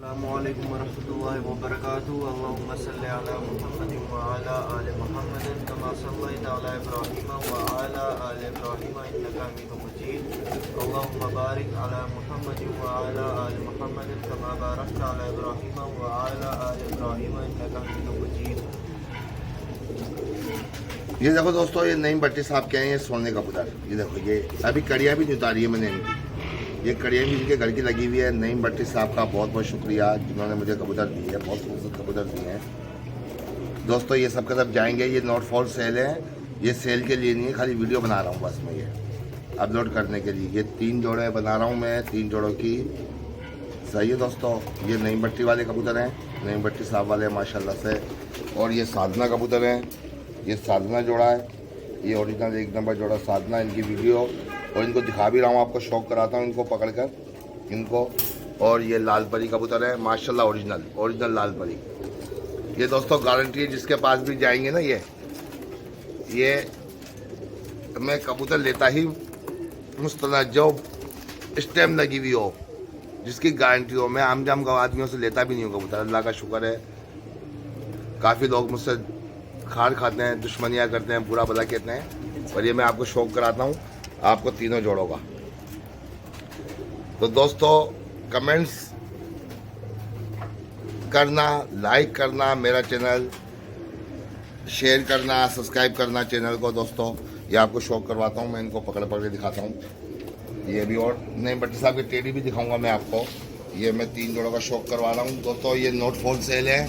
अस्सलामुअलैकुम वरहमतुल्लाहि वबरकातुहू। अल्लाहुम्मा सल्लि अला मुहम्मदिन व अला आलि मुहम्मदिन कमा सल्लैता अला इब्राहीम व अला आलि इब्राहीम इन्नका हमीदुम मजीद। अल्लाहुम्मा बारिक अला मुहम्मदिन व अला आलि मुहम्मदिन कमा बारकता अला इब्राहीम व अला आलि इब्राहीम इन्नका हमीदुम मजीद। ये देखो दोस्तों, ये नईम भट्टी साहब के हैं, ये सोने का कबूतर। ये देखो, ये अभी कड़िया भी नहीं उतारी है मैंने इनकी। ये कड़िया भी इनके घर की लगी हुई है। नईम भट्टी साहब का बहुत बहुत शुक्रिया जिन्होंने मुझे कबूतर दी है, बहुत खूबसूरत कबूतर दिए हैं दोस्तों। ये सब का सब जाएंगे। ये नॉट फॉर सेल है, ये सेल के लिए नहीं है, खाली वीडियो बना रहा हूँ बस मैं, ये अपलोड करने के लिए। ये 3 जोड़े बना रहा हूँ मैं, 3 जोड़ों की। सही है दोस्तों, ये नईम भट्टी वाले कबूतर हैं, नईम भट्टी साहब वाले माशाल्लाह से। और ये साधना कबूतर हैं, ये साधना जोड़ा है, ये ओरिजिनल 1 नंबर जोड़ा साधना। इनकी वीडियो और इनको दिखा भी रहा हूँ, आपको शौक कराता हूँ इनको पकड़कर इनको। और ये लाल परी कबूतर है माशाल्लाह, ओरिजिनल लाल परी। ये दोस्तों गारंटी है, जिसके पास भी जाएंगे ना, ये मैं कबूतर लेता ही मुस्तनद जो स्टैम्प लगी हुई हो, जिसकी गारंटी हो। मैं आम जाम आदमियों से लेता भी नहीं हूँ कबूतर, अल्लाह का शुक्र है। काफ़ी लोग मुझसे खार खाते हैं, दुश्मनियाँ करते हैं, बुरा भला कहते हैं, और ये मैं आपको शौक कराता हूँ आपको तीनों जोड़ों का। तो दोस्तों कमेंट्स करना, लाइक करना, मेरा चैनल शेयर करना, सब्सक्राइब करना चैनल को दोस्तों। ये आपको शौक करवाता हूँ मैं, इनको पकड़ के दिखाता हूँ। ये भी और नईम भट्टी साहब की टेडी भी दिखाऊंगा मैं आपको। ये मैं 3 जोड़ों का शौक करवा रहा हूँ दोस्तों। ये नॉट फॉर सेल है,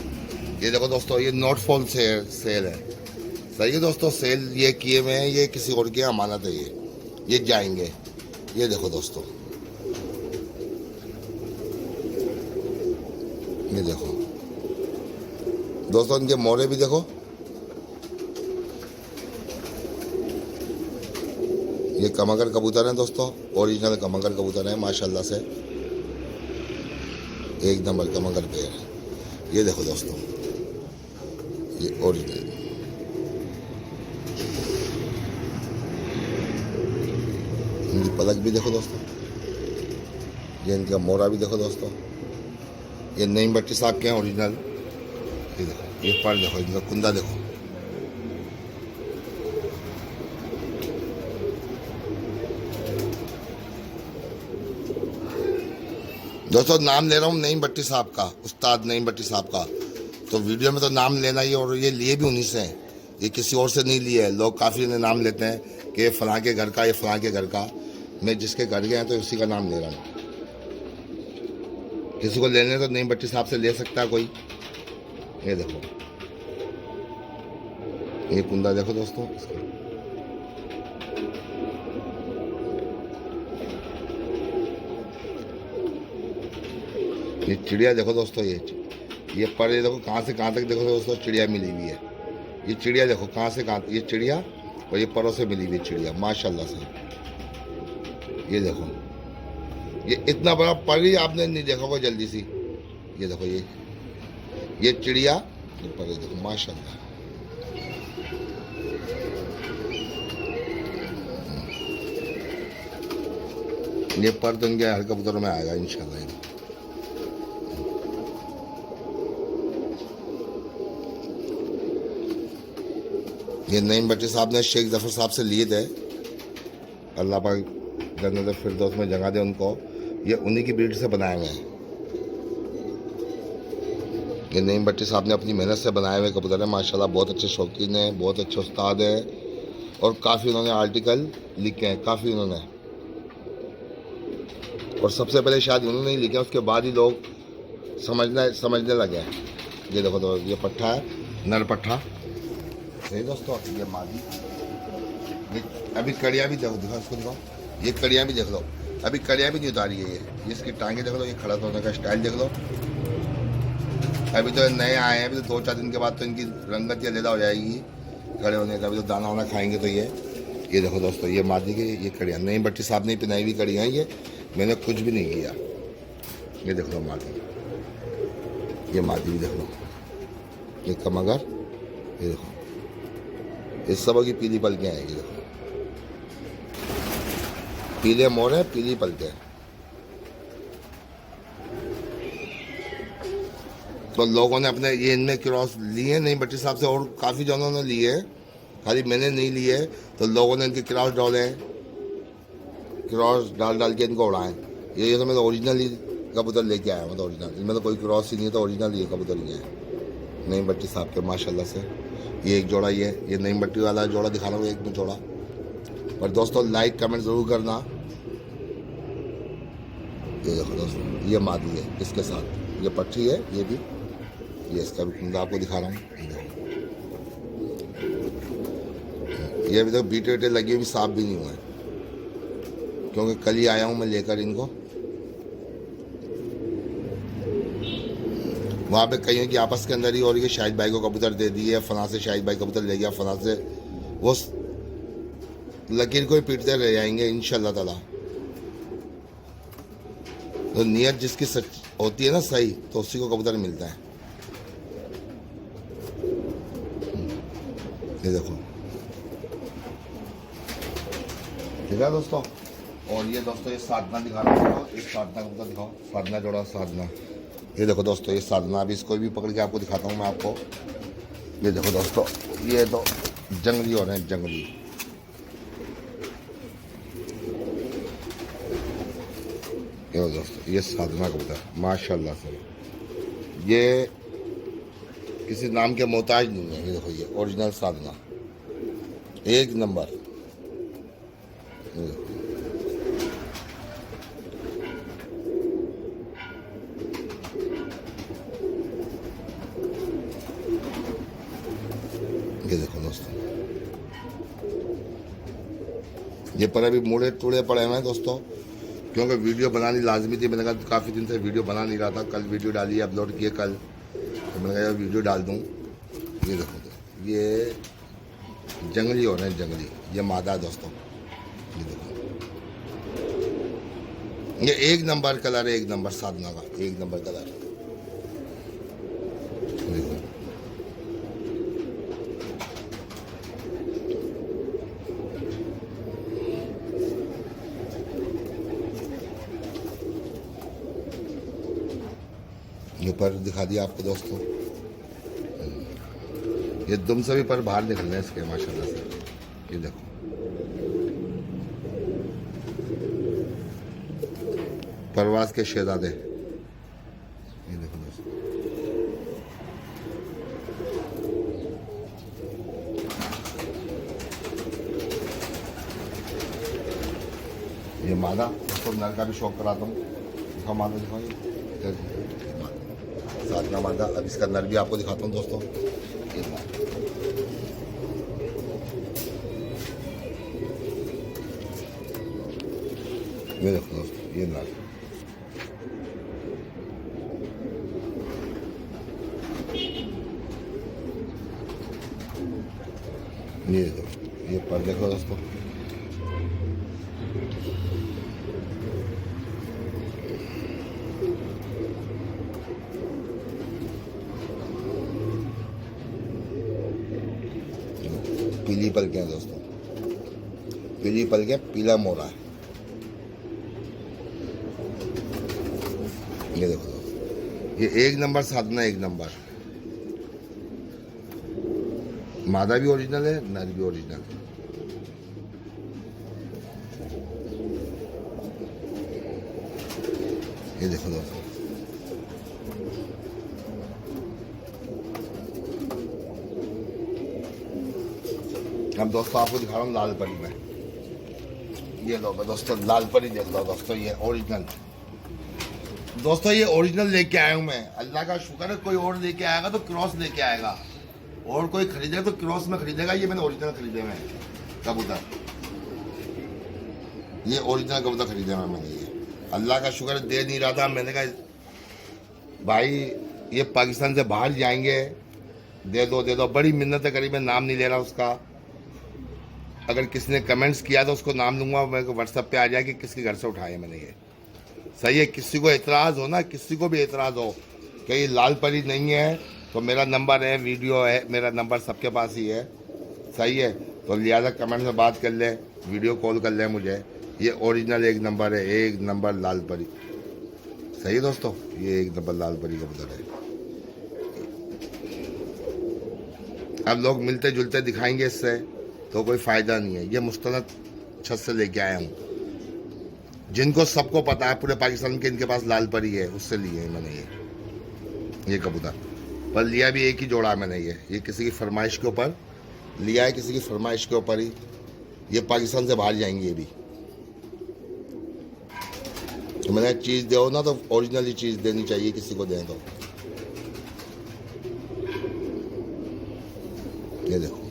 ये देखो दोस्तों, ये नॉट फॉर सेल है। सही है दोस्तों, सेल ये किए हुए हैं, ये किसी और की अमानत है, ये जाएंगे। ये देखो दोस्तों, ये देखो दोस्तों, इनके मोरे भी देखो। ये कमगर कबूतर हैं दोस्तों, ओरिजिनल कमगर कबूतर हैं माशाल्लाह से, 1 नंबर कमगर पेयर है। ये देखो दोस्तों, ये ओरिजिनल। इनकी पलक भी देखो दोस्तों, ये इनका मोरा भी देखो दोस्तों। ये नईम भट्टी साहब के हैं ओरिजिनल। ये देखो, ये पर देखो, इनका कुंदा देखो। दोस्तों नाम ले रहा हूँ नईम भट्टी साहब का, उस्ताद नईम भट्टी साहब का। तो वीडियो में तो नाम लेना ही, और ये लिए भी उन्हीं से हैं, ये किसी और से नहीं लिए है। लोग काफ़ी नाम लेते हैं कि ये फलां के घर का, ये फलां के घर का। मैं जिसके घर गया तो उसी का नाम ले रहा हूँ। किसी को लेने तो नईम भट्टी साहब से ले सकता है कोई। ये देखो, ये कुंदा देखो दोस्तों इसका। ये चिड़िया देखो दोस्तों, ये पर ये देखो कहाँ से कहाँ तक देखो दोस्तों चिड़िया मिली हुई है। ये चिड़िया देखो कहाँ से कहाँ, ये चिड़िया और ये परों से मिली हुई चिड़िया माशाल्लाह से। ये देखो, ये इतना बड़ा पर ही आपने नहीं देखा होगा जल्दी सी। ये देखो, ये चिड़िया, ये पर देखो माशाल्लाह। ये पर तो इनके हर कबूतरों में आएगा इंशाल्लाह। ये नईम भट्टी साहब ने शेख जफर साहब से लिए थे, अल्लाह पाक जन्नत फिरदौस में जगह दे उनको। ये उन्हीं की ब्रीड से बनाए हुए हैं। ये नईम भट्टी साहब ने अपनी मेहनत से बनाए हुए कबूतर हैं माशाल्लाह। बहुत अच्छे शौकीन हैं, बहुत अच्छे उस्ताद हैं, और काफ़ी उन्होंने आर्टिकल लिखे हैं, काफ़ी उन्होंने। और सबसे पहले शायद उन्होंने ही लिखे, उसके बाद ही लोग समझने लगे हैं। ये देखो तो, ये पट्ठा है, नर पट्ठा। सही दोस्तों, ये मादी। ये अभी कड़िया भी देखो, दिखाओ इसको, दिखाओ। ये कड़िया भी देख लो, अभी कड़िया भी नहीं उतारी है। ये इसकी टांगे देख लो, ये खड़ा होने का स्टाइल देख लो। अभी तो नए आए हैं, अभी तो 2-4 दिन के बाद तो इनकी रंगत ही अलग हो जाएगी खड़े होने का। अभी तो दाना वाना खाएंगे तो ये देखो दोस्तों, ये मादी के ये कड़िया नईम भट्टी साहब ने पिनाई हुई कड़ी हैं। ये मैंने कुछ भी नहीं किया। ये देख लो मादी, ये मादी भी देख लो, ये कमगर। ये देखो, इस सब की पीली पलकें आएगी, देखो पीले मोर है, पीली पलकें। तो लोगों ने अपने ये इनमें क्रॉस लिए नहीं भट्टी साहब से, और काफ़ी जनों ने लिए हैं, खाली मैंने नहीं लिए। तो लोगों ने इनके क्रॉस डाले हैं, क्रॉस डाल डाल के इनको उड़ाएं। ये तो मैं ओरिजिनल ही कबूतर लेके आया हूँ, तो ओरिजिनल, इनमें तो कोई क्रॉस ही नहीं है, तो ओरिजिनल ये कबूतर ही है नईम भट्टी साहब के माशाल्लाह से। ये एक जोड़ा ये नईम भट्टी वाला जोड़ा दिखा रहा हूँ, एक में जोड़ा। पर दोस्तों लाइक कमेंट ज़रूर करना। ये देखो दोस्तों, ये मादी है, इसके साथ ये पट्टी है, ये भी, ये इसका भी कुंदा आपको दिखा रहा हूँ। ये अभी तक बीटे वेटे लगी हुई, साफ भी नहीं हुआ है, क्योंकि कल ही आया हूँ मैं लेकर इनको। वहाँ पे कहीं की आपस के अंदर ही, और ये शाहिद भाई को कबूतर दे दिए, फना से शाहिद भाई कबूतर ले गया, फना से, वो लकीर को ही पीटते रह जाएंगे इंशाल्लाह ताला। तो नियत जिसकी सच होती है ना सही, तो उसी को कबूतर मिलता है। ये देखो, ठीक है दोस्तों। और ये दोस्तों ये साधना दिखा रहा हूँ, एक साधना कबूतर दिखाओ, साधना जोड़ा साधना। ये देखो दोस्तों, ये साधना, अभी इसको भी पकड़ के आपको दिखाता हूँ मैं आपको। ये देखो दोस्तों, ये तो जंगली हो रहे हैं, जंगली। ये दोस्तों, ये साधना कबूतर माशाल्लाह से, ये किसी नाम के मोहताज नहीं है। ये देखो, ये ओरिजिनल साधना, एक नंबर। ये देखो दोस्तों, ये पर अभी मुड़े टूड़े पड़े हुए हैं दोस्तों, क्योंकि वीडियो बनानी लाजमी थी। मैंने कहा काफ़ी दिन से वीडियो बना नहीं रहा था, कल वीडियो डाली, अपलोड किए कल, तो मैंने कहा वीडियो डाल दूँ। ये देखो, ये जंगली हो रहे हैं, जंगली। ये मादा है दोस्तों, ये देखो, ये एक नंबर कलर है, एक नंबर साधना का, एक नंबर कलर। देखो, ये पर दिखा दिया आपको दोस्तों। ये दुम से भी पर बाहर निकल रहे हैं इसके माशाल्लाह से। ये देखो, परवाज के शहजादे। ये देखो दोस्तों, ये मादा, उसको नर का भी शौक कराता हूँ। दिखाओ मादा, दिखाओ, ये साधना मादा। अब इसका नर भी आपको दिखाता हूँ दोस्तों। ये देखो दोस्तों, ये नर। ये देखो, ये पर देखो दोस्तों, पीली पलके हैं दोस्तों, पीली पलके, पीला मोरा है। ये देखो दोस्तों, ये एक नंबर साधना, एक नंबर। मादा भी ओरिजिनल है, नर भी ओरिजिनल है। ये देखो दोस्तों, अब दोस्तों आपको दिखा रहा हूँ लाल परी में। ये लो दोस्तों, लाल परी देख लो दोस्तों, ये ओरिजिनल दोस्तों, ये ओरिजिनल लेके आया हूँ मैं। अल्लाह का शुक्र है, कोई और लेके आएगा तो क्रॉस लेके आएगा, और कोई खरीदेगा तो क्रॉस में खरीदेगा। ये मैंने ओरिजिनल खरीदे हुए हैं कबूतर, ये ओरिजिनल कबूतर खरीदे हुए मैंने। ये अल्लाह का शुक्र दे नहीं रहा था, मैंने कहा भाई ये पाकिस्तान से बाहर जाएंगे, दे दो दे दो। बड़ी मिन्नतें करी, मैं नाम नहीं ले रहा उसका। अगर किसी ने कमेंट्स किया तो उसको नाम लूँगा, मेरे को व्हाट्सएप पे आ जाए कि किसके घर से उठाया मैंने। ये सही है, किसी को एतराज़ हो ना, किसी को भी एतराज़ हो कि ये लाल परी नहीं है, तो मेरा नंबर है, वीडियो है, मेरा नंबर सबके पास ही है। सही है, तो लिहाजा कमेंट में बात कर ले, वीडियो कॉल कर ले मुझे। ये ओरिजिनल एक नंबर है, एक नंबर लाल परी। सही है दोस्तों, ये एक नंबर लाल परी कबूतर है। अब लोग मिलते जुलते दिखाएंगे इससे तो कोई फ़ायदा नहीं है। ये मुस्तनद छत से लेके आया हूँ, जिनको सबको पता है पूरे पाकिस्तान के इनके पास लाल परी है, उससे लिए हैं मैंने ये कबूतर। पर लिया भी एक ही जोड़ा है मैंने, ये किसी की फरमाइश के ऊपर लिया है, किसी की फरमाइश के ऊपर ही। ये पाकिस्तान से बाहर जाएंगे ये भी। तो मैंने चीज़ दो ना तो ओरिजिनली चीज़ देनी चाहिए, किसी को दें तो। ये देखो,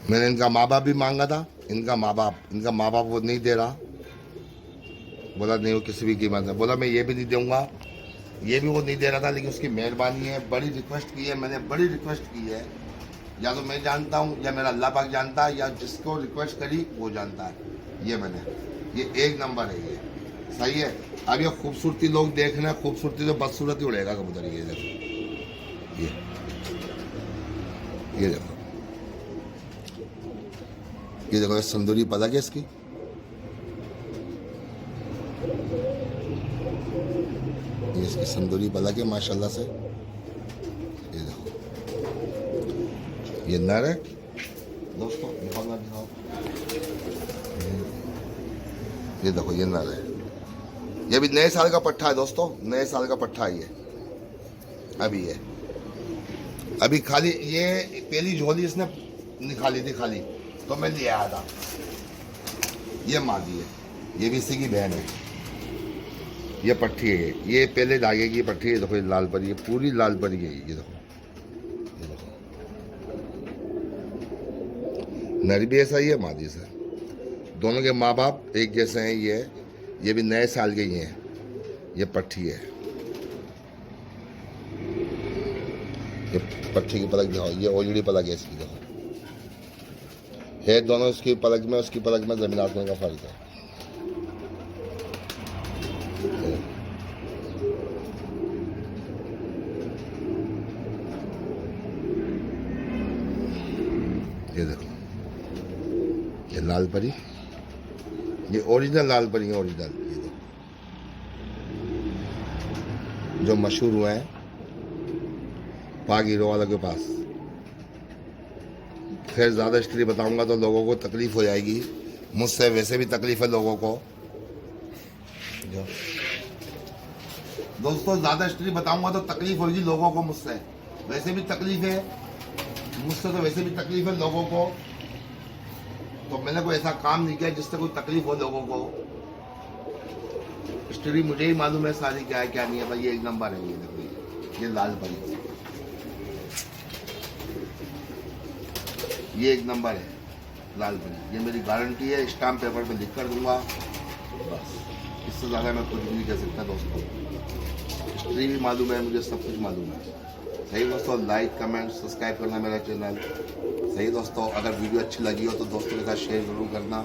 मैंने इनका माँ बाप भी मांगा था, इनका माँ बाप वो नहीं दे रहा, बोला नहीं वो किसी भी कीमत में, बोला मैं ये भी नहीं दूंगा, ये भी वो नहीं दे रहा था। लेकिन उसकी मेहरबानी है, बड़ी रिक्वेस्ट की है मैंने, बड़ी रिक्वेस्ट की है। या तो मैं जानता हूँ या मेरा अल्लाह पाक जानता है, या जिसको रिक्वेस्ट करी वो जानता है। ये मैंने, ये एक नंबर है, ये सही है। अब ये खूबसूरती लोग देखना, खूबसूरती तो बदसूरत ही उड़ेगा कबूतर। ये देखो, ये देखो, ये देखो, ये संदूरी पलक है इसकी। ये इसकी संदूरी पलक है माशाल्लाह से। ये देखो, ये नर है दोस्तों, दिखाओ। ये देखो, ये नर है। ये भी नए साल का पट्ठा है दोस्तों, नए साल का पट्ठा है ये। अभी खाली ये पहली झोली इसने निकाली थी खाली, तो मैं ले आया था। ये मादी है, ये भी इसी की बहन है। ये पट्टी है, ये पहले धागे की पट्टी है। देखो ये लाल परी है, पूरी लाल परी है। ये देखो, नर भी ऐसा ही है, मादी से। दोनों के माँ बाप एक जैसे हैं। ये भी नए साल के ही हैं। ये पट्टी है, ये पट्टी की पलक दिखाओ। ये ओजड़ी पलक है इसकी, देखो है दोनों। इसकी पलक में उसकी पलक में जमीन आसमान का फर्क है। ये देखो, ये लाल परी, ये ओरिजिनल लाल परी है, ओरिजिनल। ये देखो, जो मशहूर हुए हैं पाक हीरो वालों के पास। खैर ज़्यादा स्टोरी बताऊंगा तो लोगों को तकलीफ हो जाएगी, मुझसे वैसे भी तकलीफ है लोगों को। दोस्तों ज़्यादा स्टोरी बताऊंगा तो तकलीफ होगी लोगों को, मुझसे वैसे भी तकलीफ है, मुझसे तो वैसे भी तकलीफ है लोगों को। तो मैंने कोई ऐसा काम नहीं किया जिससे कोई तकलीफ हो लोगों को। स्टोरी मुझे ही मालूम है सारी, क्या है क्या नहीं है भाई। ये एक नंबर है। ये देखो, ये लाल परी, ये एक नंबर है लाल परी। ये मेरी गारंटी है, स्टाम्प पेपर पे लिख कर दूंगा बस। इससे ज़्यादा मैं कुछ नहीं कह सकता दोस्तों। हिस्ट्री भी मालूम है मुझे, सब कुछ मालूम है। सही दोस्तों, लाइक कमेंट सब्सक्राइब करना मेरा चैनल। सही दोस्तों, अगर वीडियो अच्छी लगी हो तो दोस्तों के साथ शेयर ज़रूर करना।